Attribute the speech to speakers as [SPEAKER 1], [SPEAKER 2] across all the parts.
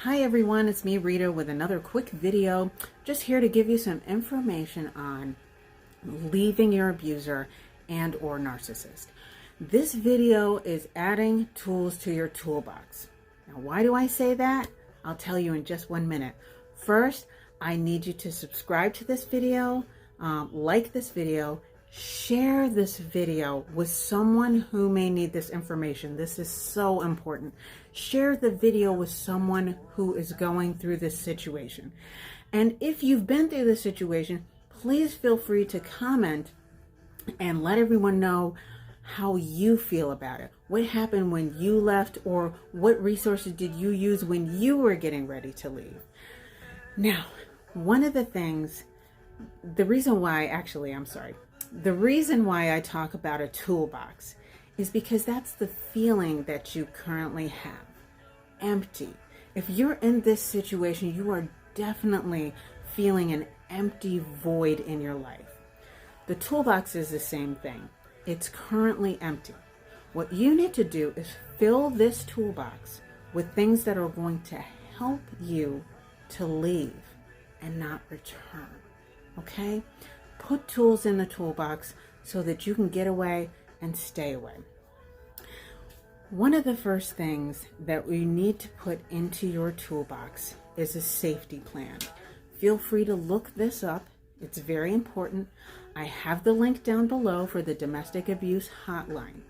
[SPEAKER 1] Hi everyone, it's me Rita with another quick video, just here to give you some information on leaving your abuser and or narcissist. This video is adding tools to your toolbox. Now why do I say that? I'll tell you in just 1 minute. First, I need you to subscribe to this video, like this video, share this video with someone who may need this information. This is so important. Share the video with someone who is going through this situation. And if you've been through this situation, please feel free to comment and let everyone know how you feel about it. What happened when you left, or what resources did you use when you were getting ready to leave? Now, one of the things, the reason why I talk about a toolbox is because that's the feeling that you currently have. Empty. If you're in this situation, you are definitely feeling an empty void in your life. The toolbox is the same thing. It's currently empty. What you need to do is fill this toolbox with things that are going to help you to leave and not return. Okay? Put tools in the toolbox so that you can get away and stay away. One of the first things that we need to put into your toolbox is a safety plan. Feel free to look this up. It's very important. I have the link down below for the domestic abuse hotline.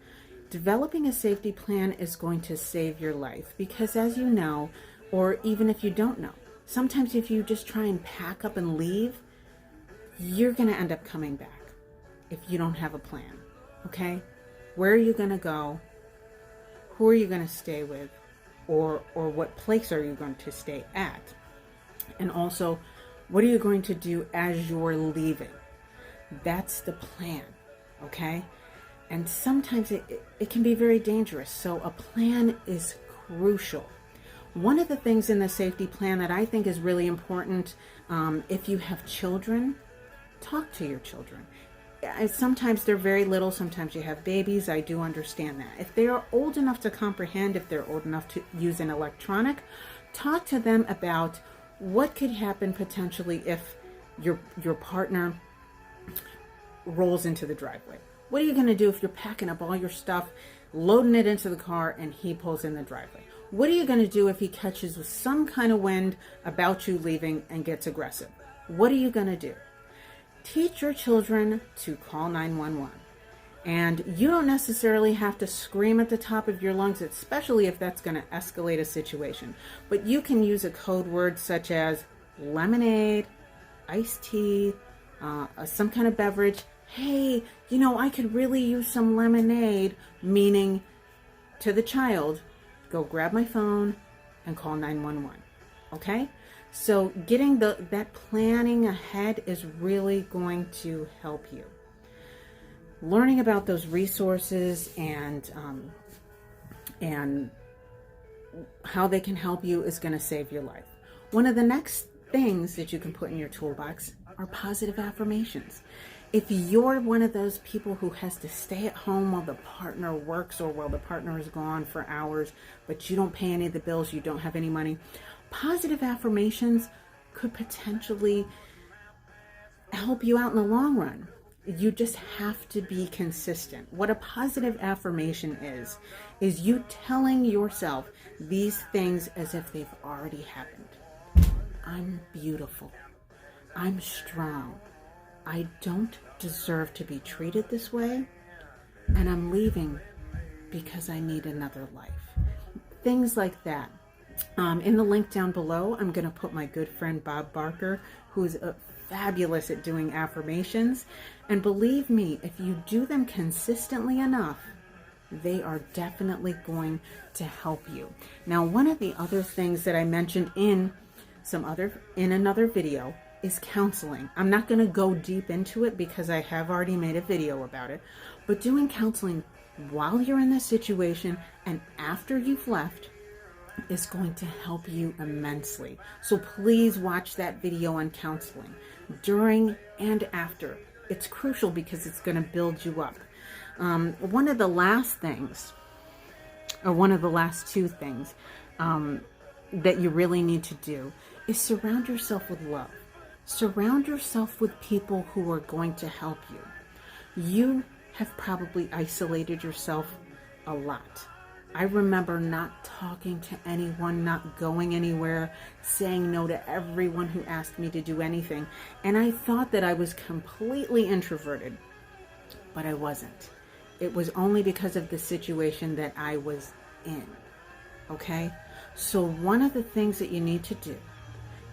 [SPEAKER 1] Developing a safety plan is going to save your life because, as you know, or even if you don't know, sometimes if you just try and pack up and leave, you're going to end up coming back if you don't have a plan. Okay? Where are you going to go? Who are you going to stay with? Or what place are you going to stay at? And also, what are you going to do as you're leaving? That's the plan. Okay? And sometimes it can be very dangerous. So a plan is crucial. One of the things in the safety plan that I think is really important, if you have children, talk to your children. Sometimes they're very little, sometimes you have babies. I do understand that. If they are old enough to comprehend, if they're old enough to use an electronic, talk to them about what could happen potentially if your partner rolls into the driveway. What are you going to do if you're packing up all your stuff, loading it into the car, and he pulls in the driveway? What are you going to do if he catches with some kind of wind about you leaving and gets aggressive? What are you going to do? Teach your children to call 911. And you don't necessarily have to scream at the top of your lungs, especially if that's going to escalate a situation. But you can use a code word such as lemonade, iced tea, some kind of beverage. Hey, I could really use some lemonade, meaning to the child, go grab my phone and call 911. Okay? So getting that planning ahead is really going to help you. Learning about those resources and how they can help you is going to save your life. One of the next things that you can put in your toolbox are positive affirmations. If you're one of those people who has to stay at home while the partner works or while the partner is gone for hours, but you don't pay any of the bills, you don't have any money, positive affirmations could potentially help you out in the long run. You just have to be consistent. What a positive affirmation is you telling yourself these things as if they've already happened. I'm beautiful. I'm strong. I don't deserve to be treated this way, and I'm leaving because I need another life. Things like that. In the link down below, I'm going to put my good friend Bob Barker, who is fabulous at doing affirmations. And believe me, if you do them consistently enough, they are definitely going to help you. Now, one of the other things that I mentioned in another video is counseling. I'm not going to go deep into it because I have already made a video about it, but doing counseling while you're in this situation and after you've left is going to help you immensely. So please watch that video on counseling during and after. It's crucial because it's going to build you up. One of the last two things that you really need to do is surround yourself with love. Surround yourself with people who are going to help you. You have probably isolated yourself a lot. I remember not talking to anyone, not going anywhere, saying no to everyone who asked me to do anything. And I thought that I was completely introverted, but I wasn't. It was only because of the situation that I was in. Okay? So one of the things that you need to do,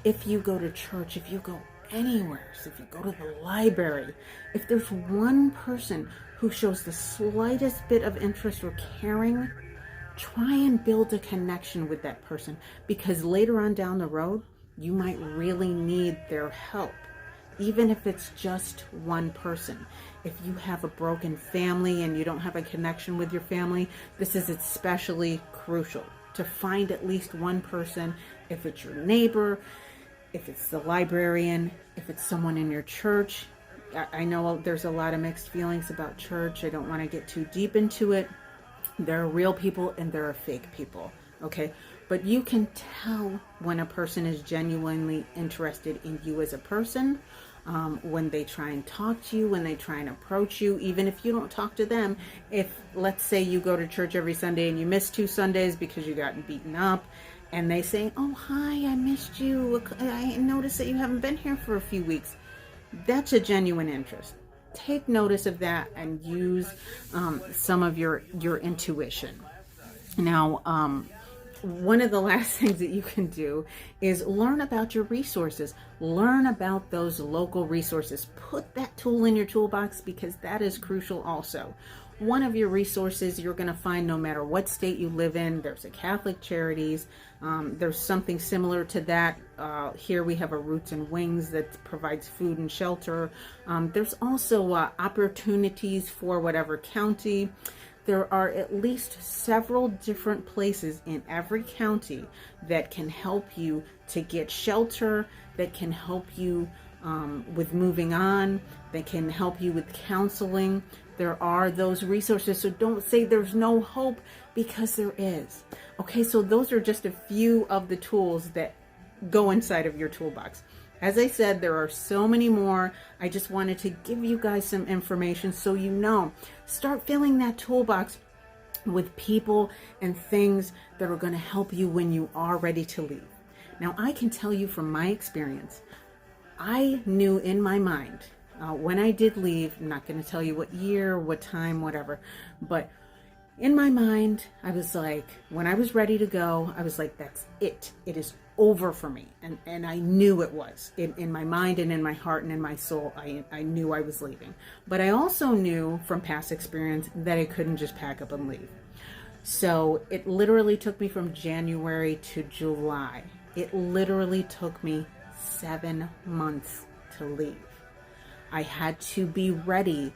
[SPEAKER 1] if you go to church, if you go anywhere, so if you go to the library, if there's one person who shows the slightest bit of interest or caring, try and build a connection with that person, because later on down the road, you might really need their help, even if it's just one person. If you have a broken family and you don't have a connection with your family, this is especially crucial to find at least one person, if it's your neighbor, if it's the librarian, if it's someone in your church. I know there's a lot of mixed feelings about church. I don't want to get too deep into it. There are real people and there are fake people, okay? But you can tell when a person is genuinely interested in you as a person, when they try and talk to you, when they try and approach you, even if you don't talk to them. If, let's say, you go to church every Sunday and you miss 2 Sundays because you got beaten up, and they say, "Oh, hi, I missed you. I noticed that you haven't been here for a few weeks." That's a genuine interest. Take notice of that and use some of your intuition. Now, one of the last things that you can do is learn about your resources. Learn about those local resources. Put that tool in your toolbox, because that is crucial also. One of your resources you're going to find no matter what state you live in. There's a Catholic Charities. There's something similar to that. Here we have a Roots and Wings that provides food and shelter. There's also opportunities for whatever county. There are at least several different places in every county that can help you to get shelter, that can help you with moving on, that can help you with counseling. There are those resources, so don't say there's no hope, because there is. Okay, so those are just a few of the tools that go inside of your toolbox. As I said, there are so many more. I just wanted to give you guys some information so you know. Start filling that toolbox with people and things that are going to help you when you are ready to leave. Now, I can tell you from my experience, I knew in my mind when I did leave, I'm not going to tell you what year, what time, whatever, but in my mind, I was like, when I was ready to go, I was like, that's it. It is over for me. And I knew it was. In my mind and in my heart and in my soul, I knew I was leaving. But I also knew from past experience that I couldn't just pack up and leave. So it literally took me from January to July. It literally took me 7 months to leave. I had to be ready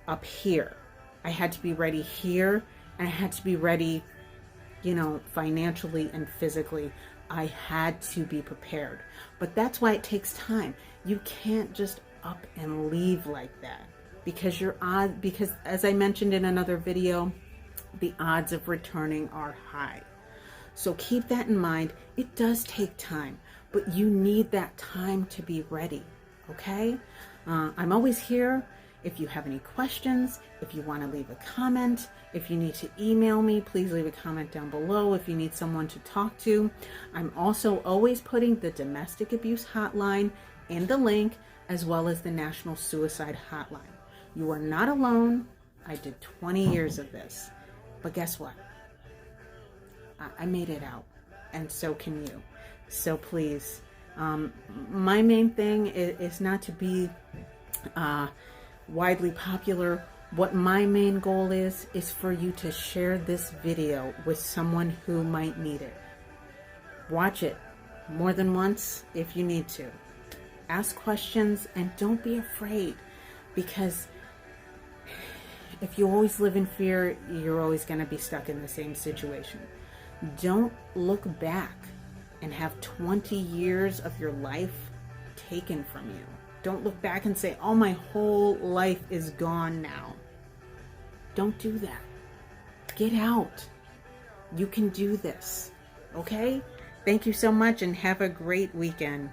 [SPEAKER 1] up here. I had to be ready here, and I had to be ready, financially and physically. I had to be prepared. But that's why it takes time. You can't just up and leave like that, because because as I mentioned in another video, the odds of returning are high. So keep that in mind. It does take time, but you need that time to be ready. Okay? I'm always here. If you have any questions, if you want to leave a comment, if you need to email me, please leave a comment down below. If you need someone to talk to, I'm also always putting the domestic abuse hotline in the link, as well as the National Suicide Hotline. You are not alone. I did 20 years of this, but guess what? I made it out, and so can you. So please, my main thing is not to be widely popular. What my main goal is for you to share this video with someone who might need it. Watch it more than once if you need to. Ask questions and don't be afraid, because if you always live in fear, you're always going to be stuck in the same situation. Don't look back and have 20 years of your life taken from you. Don't look back and say, oh, my whole life is gone now. Don't do that. Get out. You can do this. Okay? Thank you so much and have a great weekend.